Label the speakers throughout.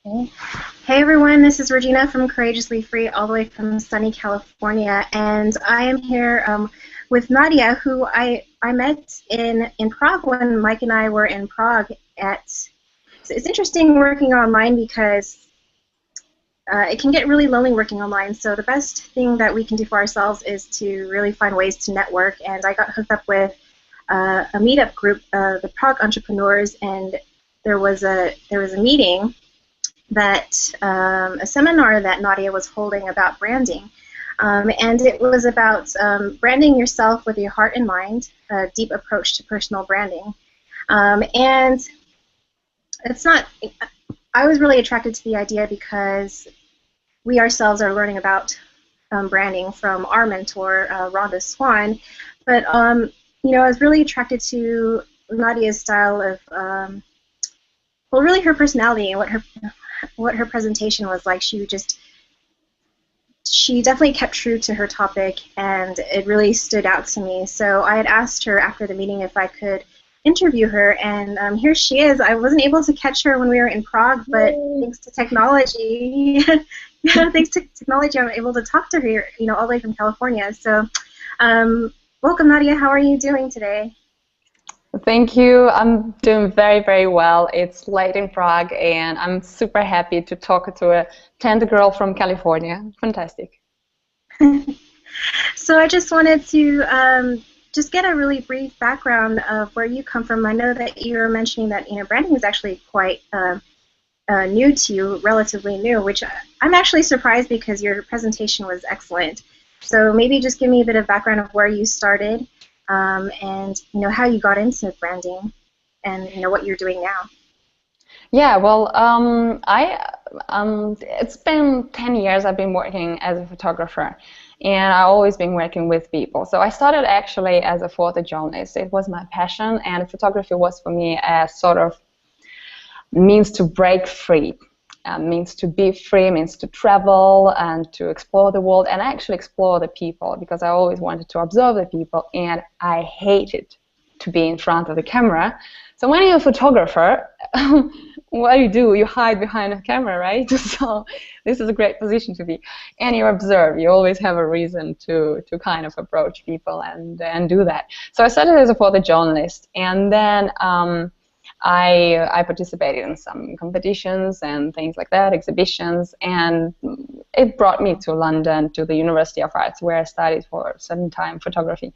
Speaker 1: Okay. Hey everyone, this is Regina from Courageously Free, all the way from sunny California, and I am here with Nadia, who I met in Prague when Mike and I were in Prague. So it's interesting working online because it can get really lonely working online. So the best thing that we can do for ourselves is to really find ways to network. And I got hooked up with a meetup group, the Prague entrepreneurs, and there was a meeting that a seminar that Nadia was holding about branding. And it was about branding yourself with your heart and mind, a deep approach to personal branding. And it's not, I was really attracted to the idea because we ourselves are learning about branding from our mentor, Rhonda Swan. But, I was really attracted to Nadia's style of, well, really her personality and what her presentation was like. She definitely kept true to her topic, and it really stood out to me. So I had asked her after the meeting if I could interview her, and here she is. I wasn't able to catch her when we were in Prague, but thanks to technology, thanks to technology, I'm able to talk to her, all the way from California. So, welcome, Nadia. How are you doing today?
Speaker 2: Thank you. I'm doing very, very well. It's late in Prague, and I'm super happy to talk to a tender girl from California. Fantastic.
Speaker 1: So I just wanted to just get a really brief background of where you come from. I know that you were mentioning that branding is actually quite new to you, relatively new, which I'm actually surprised because your presentation was excellent. So maybe just give me a bit of background of where you started, and how you got into branding, and what you're doing now.
Speaker 2: Yeah, well, it's been 10 years I've been working as a photographer, and I've always been working with people. So I started actually as a photojournalist. It was my passion, and photography was for me a sort of means to break free, means to be free, means to travel and to explore the world and actually explore the people, because I always wanted to observe the people, and I hated to be in front of the camera. So when you're a photographer, what do? You hide behind a camera, right? So this is a great position to be. And you observe. You always have a reason to kind of approach people and do that. So I started as a photojournalist, and then I participated in some competitions and things like that, exhibitions, and it brought me to London, to the University of Arts, where I studied for some time photography.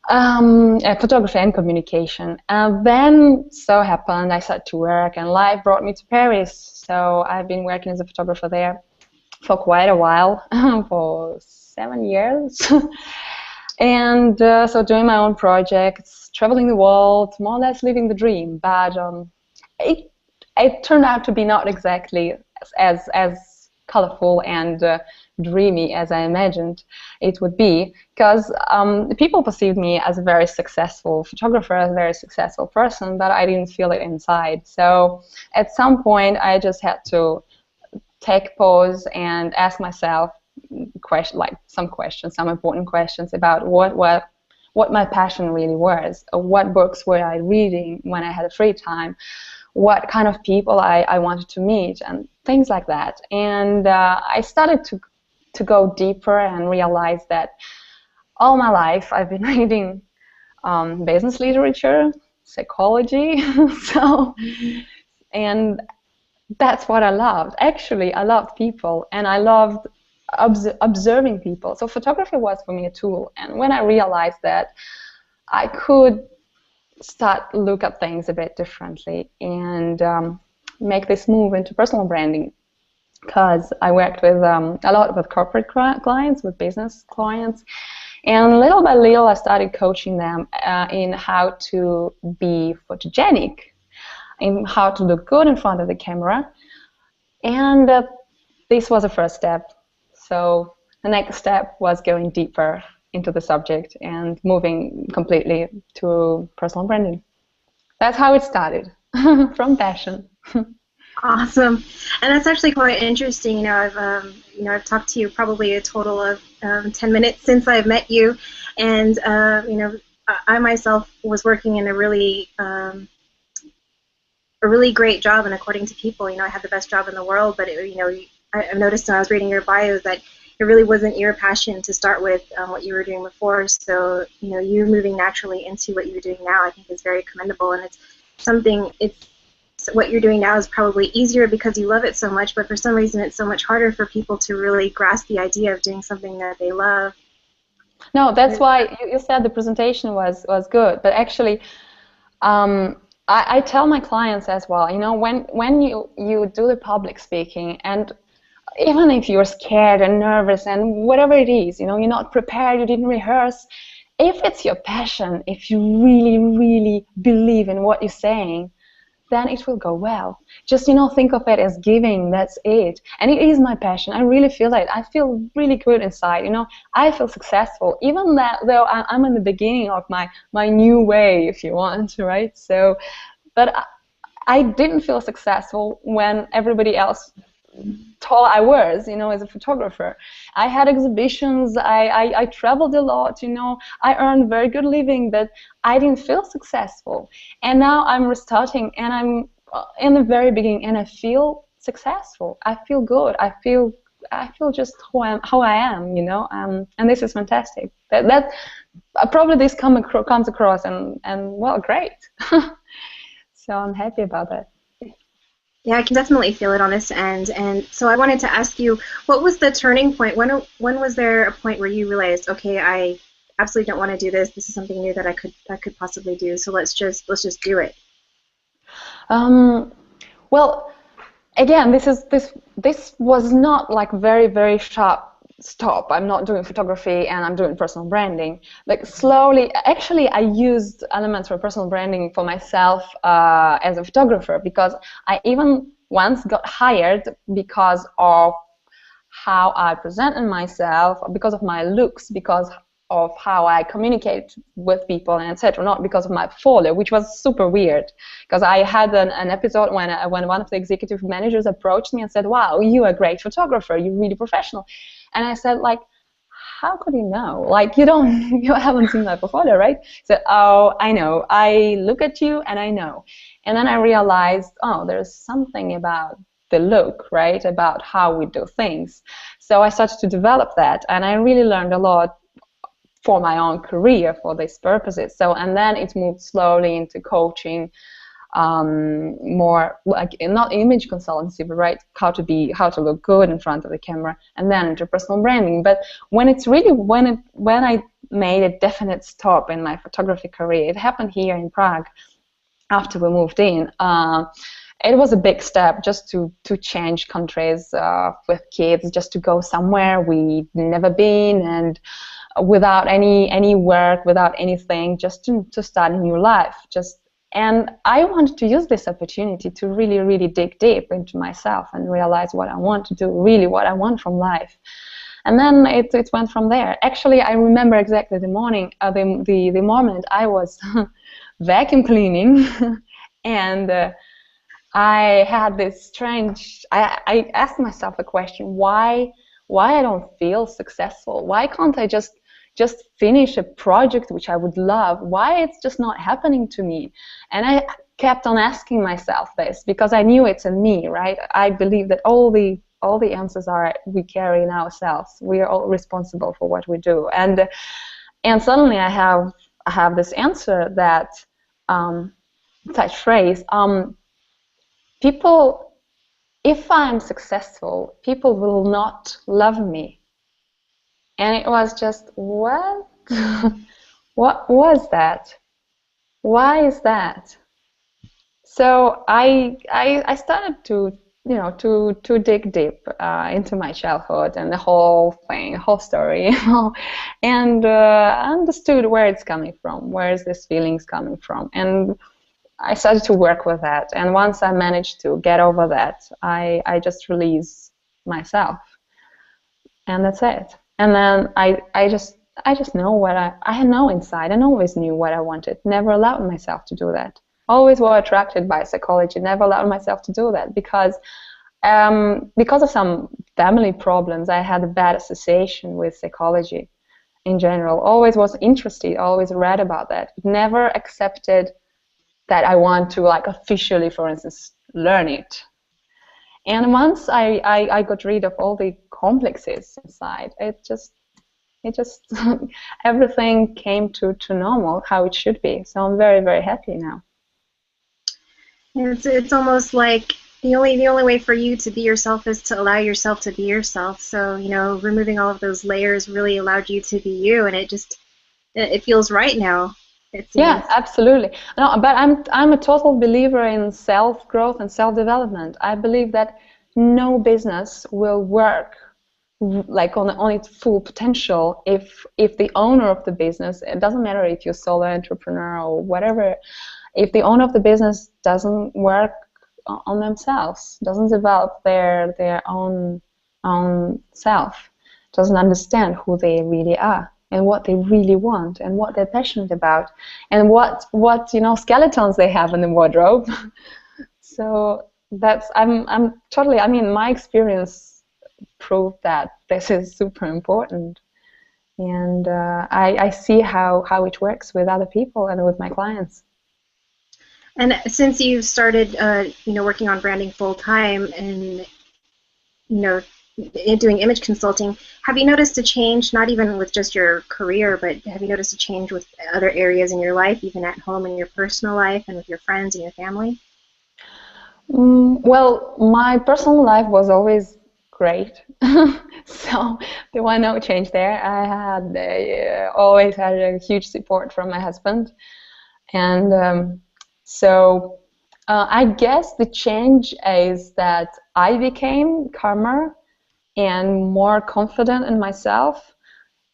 Speaker 2: Photography and communication. Then so happened I started to work, and life brought me to Paris. So I've been working as a photographer there for quite a while, for 7 years. And so doing my own projects, traveling the world, more or less living the dream. But it turned out to be not exactly as colorful and dreamy as I imagined it would be, because people perceived me as a very successful photographer, as a very successful person, but I didn't feel it inside. So at some point I just had to take pause and ask myself some important questions about what my passion really was, or what books were I reading when I had a free time, what kind of people I wanted to meet, and things like that. And I started to go deeper and realize that all my life I've been reading business literature, psychology, so, and that's what I loved. Actually, I loved people, and I loved observing people. So photography was for me a tool, and when I realized that, I could start look at things a bit differently and make this move into personal branding, because I worked with a lot with corporate clients, with business clients, and little by little I started coaching them in how to be photogenic, in how to look good in front of the camera, and this was the first step. So the next step was going deeper into the subject and moving completely to personal branding. That's how it started, from passion.
Speaker 1: Awesome, and that's actually quite interesting. I've talked to you probably a total of 10 minutes since I've met you, and I myself was working in a really a really great job, and according to people, I had the best job in the world. But I've noticed when I was reading your bio that it really wasn't your passion to start with, what you were doing before. So you moving naturally into what you're doing now, I think is very commendable, and it's what you're doing now is probably easier because you love it so much. But for some reason, it's so much harder for people to really grasp the idea of doing something that they love.
Speaker 2: No, that's why you said the presentation was good, but actually. I tell my clients as well, when you do the public speaking, and even if you're scared and nervous and whatever it is, you're not prepared, you didn't rehearse, if it's your passion, if you really, really believe in what you're saying, then it will go well. Just, think of it as giving, that's it. And it is my passion. I really feel it. I feel really good inside, I feel successful, even though I'm in the beginning of my new way, if you want, right? So, but I didn't feel successful when everybody else thought I was, as a photographer. I had exhibitions, I traveled a lot, I earned very good living, but I didn't feel successful. And now I'm restarting, and I'm in the very beginning, and I feel successful. I feel good. I feel just how I am, and this is fantastic. That probably this comes across, and well, great. So I'm happy about that.
Speaker 1: Yeah, I can definitely feel it on this end. And so I wanted to ask you, what was the turning point? When was there a point where you realized, okay, I absolutely don't want to do this. This is something new that I could possibly do. So let's just do it.
Speaker 2: Well, again, this was not like very, very sharp stop. I'm not doing photography and I'm doing personal branding. Like slowly, actually, I used elements for personal branding for myself as a photographer, because I even once got hired because of how I presented myself, because of my looks, because of how I communicate with people, and etc. Not because of my portfolio, which was super weird. Because I had an episode when one of the executive managers approached me and said, "Wow, you're a great photographer. You're really professional." And I said, like, how could you know? Like, you haven't seen my portfolio, right? He said, "Oh, I know. I look at you and I know." And then I realized, oh, there's something about the look, right? About how we do things. So I started to develop that, and I really learned a lot for my own career for these purposes. So, and then it moved slowly into coaching, more like not image consultancy, but right, how to look good in front of the camera, and then into personal branding. But when I made a definite stop in my photography career, it happened here in Prague after we moved in. It was a big step just to change countries with kids, just to go somewhere we'd never been, and without any work, without anything, just to start a new life. And I wanted to use this opportunity to really, really dig deep into myself and realize what I want to do, really what I want from life. And then it went from there. Actually, I remember exactly the morning, the moment I was vacuum cleaning, and I had this strange. I asked myself the question: why I don't feel successful? Why can't I just finish a project which I would love? Why it's just not happening to me? And I kept on asking myself this, because I knew it's in me, right? I believe that all the answers are we carry in ourselves. We are all responsible for what we do. And suddenly I have this answer that such phrase. People, if I'm successful, people will not love me. And it was just, what? What was that? Why is that? So I started to dig deep into my childhood and the whole thing, whole story, and understood where it's coming from, where is this feelings coming from, and I started to work with that. And once I managed to get over that, I just release myself, and that's it. And then I just know what I know inside. I always knew what I wanted. Never allowed myself to do that. Always were attracted by psychology. Never allowed myself to do that because of some family problems. I had a bad association with psychology in general. Always was interested. Always read about that. Never accepted that I want to like officially, for instance, learn it. And once I got rid of all the complexes inside, it just everything came to normal, how it should be. So I'm very, very happy now.
Speaker 1: It's almost like the only way for you to be yourself is to allow yourself to be yourself. So, removing all of those layers really allowed you to be you, and it feels right now, it
Speaker 2: Yeah,
Speaker 1: seems.
Speaker 2: absolutely. No, but I'm a total believer in self-growth and self-development. I believe that no business will work like on its full potential if the owner of the business, it doesn't matter if you're solo entrepreneur or whatever, if the owner of the business doesn't work on themselves, doesn't develop their own self, doesn't understand who they really are and what they really want and what they're passionate about and what skeletons they have in the wardrobe. So that's I'm totally, I mean, my experience proved that this is super important, and I see how it works with other people and with my clients.
Speaker 1: And since you've started, working on branding full time and, you know, doing image consulting, have you noticed a change, not even with just your career, but have you noticed a change with other areas in your life, even at home in your personal life and with your friends and your family?
Speaker 2: Well, my personal life was always great, so there was no change there. I had always had a huge support from my husband, and I guess the change is that I became calmer and more confident in myself,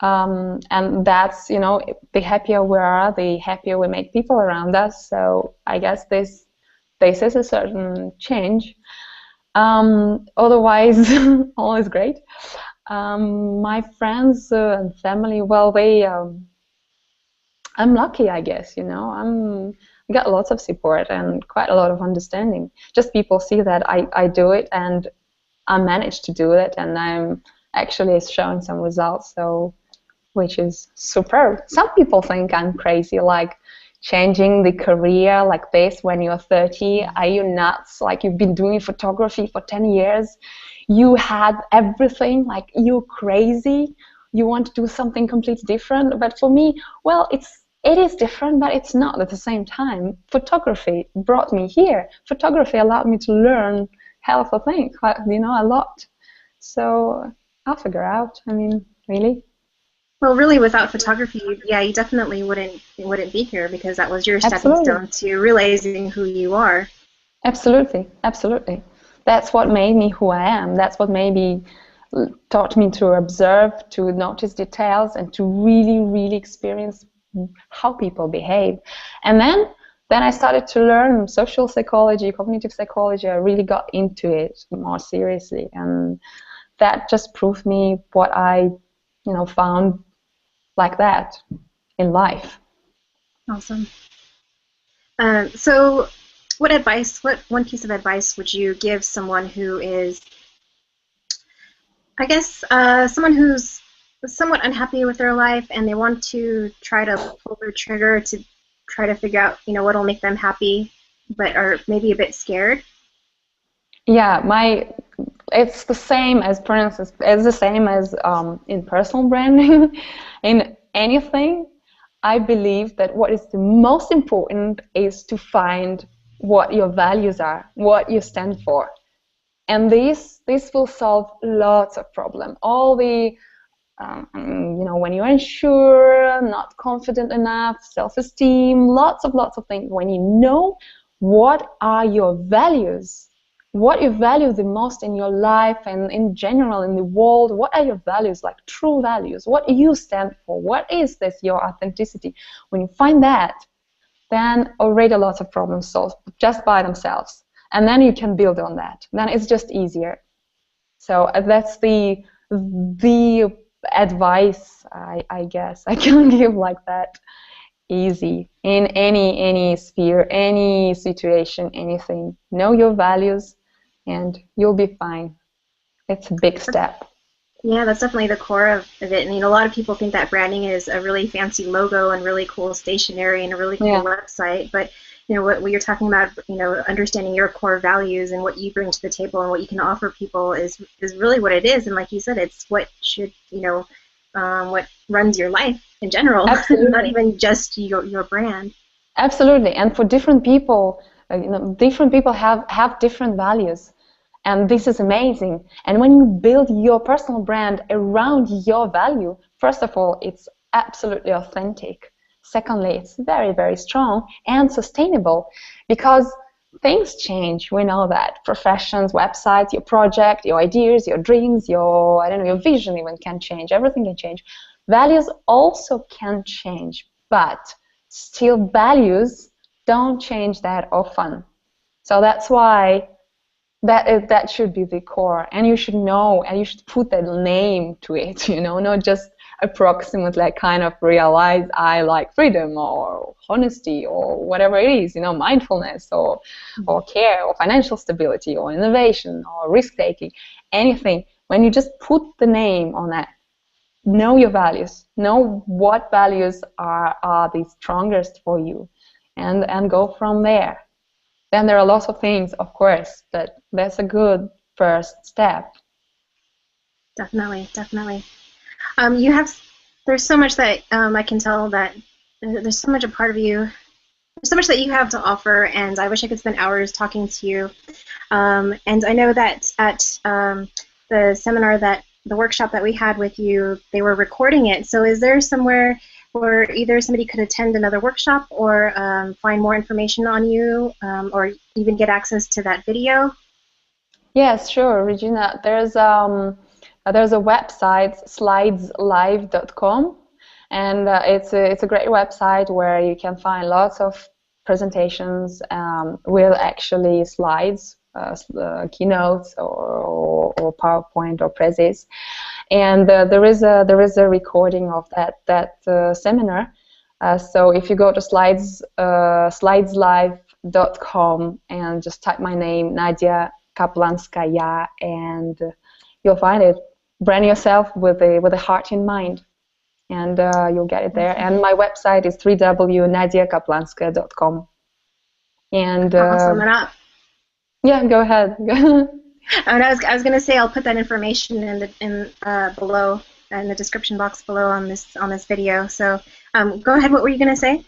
Speaker 2: and that's, the happier we are, the happier we make people around us. So I guess this is a certain change. Otherwise, all is great. My friends and family, well, I'm lucky, I guess. I got lots of support and quite a lot of understanding. Just people see that I do it and I managed to do it, and I'm actually showing some results. So, which is superb. Some people think I'm crazy, like changing the career like this when you're 30. Are you nuts? Like, you've been doing photography for 10 years. You had everything, like, you're crazy. You want to do something completely different. But for me, well, it is different, but it's not at the same time. Photography brought me here. Photography allowed me to learn hell of a thing, a lot. So I'll figure out. I mean, really.
Speaker 1: Well, really, without photography, yeah, you definitely wouldn't be here because that was your stepping
Speaker 2: Absolutely.
Speaker 1: stone to realizing who you are.
Speaker 2: Absolutely. Absolutely. That's what made me who I am. That's what maybe taught me to observe, to notice details, and to really, really experience how people behave. And then I started to learn social psychology, cognitive psychology. I really got into it more seriously, and that just proved me what I, found like that in life.
Speaker 1: Awesome. So, what one piece of advice would you give someone who is, I guess, someone who's somewhat unhappy with their life and they want to try to pull their trigger to try to figure out, what'll make them happy, but are maybe a bit scared?
Speaker 2: Yeah, it's the same as, for instance, it's the same as in personal branding. In anything, I believe that what is the most important is to find what your values are, what you stand for, and this will solve lots of problems. All the when you're unsure, not confident enough, self-esteem, lots of things. When you know what are your values, what you value the most in your life and in general in the world, what are your values, like true values, what you stand for, what is this, your authenticity. When you find that, then already a lot of problems solved just by themselves. And then you can build on that. Then it's just easier. So that's the advice I guess I can give like that. Easy in any sphere, any situation, anything. Know your values, and you'll be fine. It's a big step.
Speaker 1: Yeah, that's definitely the core of it. And a lot of people think that branding is a really fancy logo and really cool stationery and a really cool
Speaker 2: Yeah.
Speaker 1: website, but what you're talking about, understanding your core values and what you bring to the table and what you can offer people is really what it is. And like you said, it's what should, what runs your life in general, not even just your brand.
Speaker 2: Absolutely. And for different people, different people have different values. And this is amazing. And when you build your personal brand around your value, first of all, it's absolutely authentic. Secondly, it's very, very strong and sustainable, because things change. We know that. Professions, websites, your project, your ideas, your dreams, your vision even can change. Everything can change. Values also can change, but still values don't change that often. So that's why that should be the core, and you should know, and you should put that name to it, not just approximately kind of realize I like freedom or honesty or whatever it is, mindfulness or care or financial stability or innovation or risk-taking, anything. When you just put the name on that, know your values, know what values are the strongest for you, and go from there. Then there are lots of things, of course, but that's a good first step.
Speaker 1: Definitely, definitely. There's so much that I can tell that there's so much a part of you, there's so much that you have to offer, and I wish I could spend hours talking to you. And I know that at the workshop that we had with you, they were recording it. So is there somewhere where either somebody could attend another workshop or find more information on you, or even get access to that video?
Speaker 2: Yes, sure, Regina. There's a website, slideslive.com, and it's a great website where you can find lots of presentations with actually slides, keynotes or PowerPoint or Prezis, and there is a recording of that seminar. So if you go to slideslive.com and just type my name, Nadia Kaplanskaya, and you'll find it. Brand yourself with a heart in mind, and you'll get it there. And my website is www.nadiakaplanskaya.com. And
Speaker 1: awesome.
Speaker 2: yeah, go ahead.
Speaker 1: I was going to say I'll put that information in below in the description box below on this video. So go ahead. What were you going to say?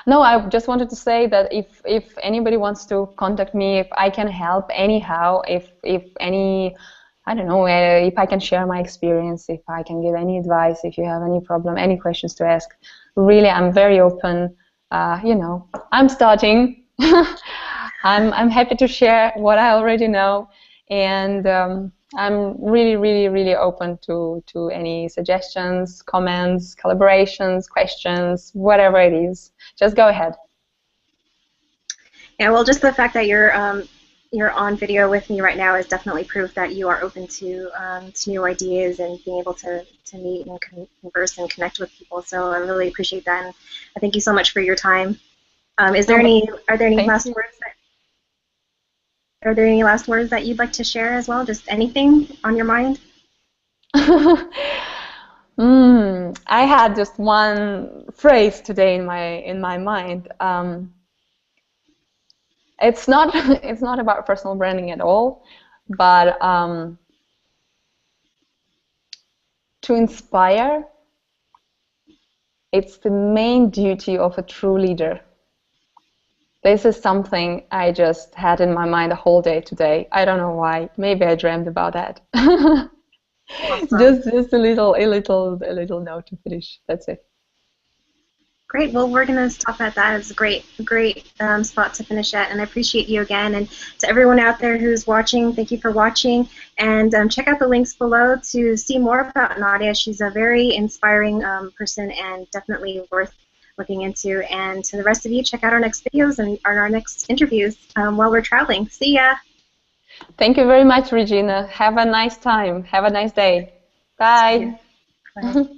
Speaker 2: No, I just wanted to say that if anybody wants to contact me, if I can help anyhow, if any, I don't know, if I can share my experience, if I can give any advice, if you have any problem, any questions to ask, really, I'm very open. I'm starting. I'm happy to share what I already know, and I'm really, really, really open to any suggestions, comments, collaborations, questions, whatever it is. Just go ahead.
Speaker 1: Yeah, well, just the fact that you're on video with me right now is definitely proof that you are open to new ideas and being able to meet and converse and connect with people. So I really appreciate that, and I thank you so much for your time. Are there any last words Are there any last words that you'd like to share as well? Just anything on your mind?
Speaker 2: I had just one phrase today in my mind. It's not about personal branding at all, but to inspire, it's the main duty of a true leader. This is something I just had in my mind the whole day today. I don't know why. Maybe I dreamed about that.
Speaker 1: Awesome.
Speaker 2: Just a little note to finish. That's it.
Speaker 1: Great. Well, we're going to stop at that. It's a great spot to finish at, and I appreciate you again. And to everyone out there who's watching, thank you for watching. And check out the links below to see more about Nadia. She's a very inspiring person and definitely worth looking into. And to the rest of you, check out our next videos and our next interviews while we're traveling. See ya.
Speaker 2: Thank you very much, Regina. Have a nice time. Have a nice day. Bye.
Speaker 1: Bye.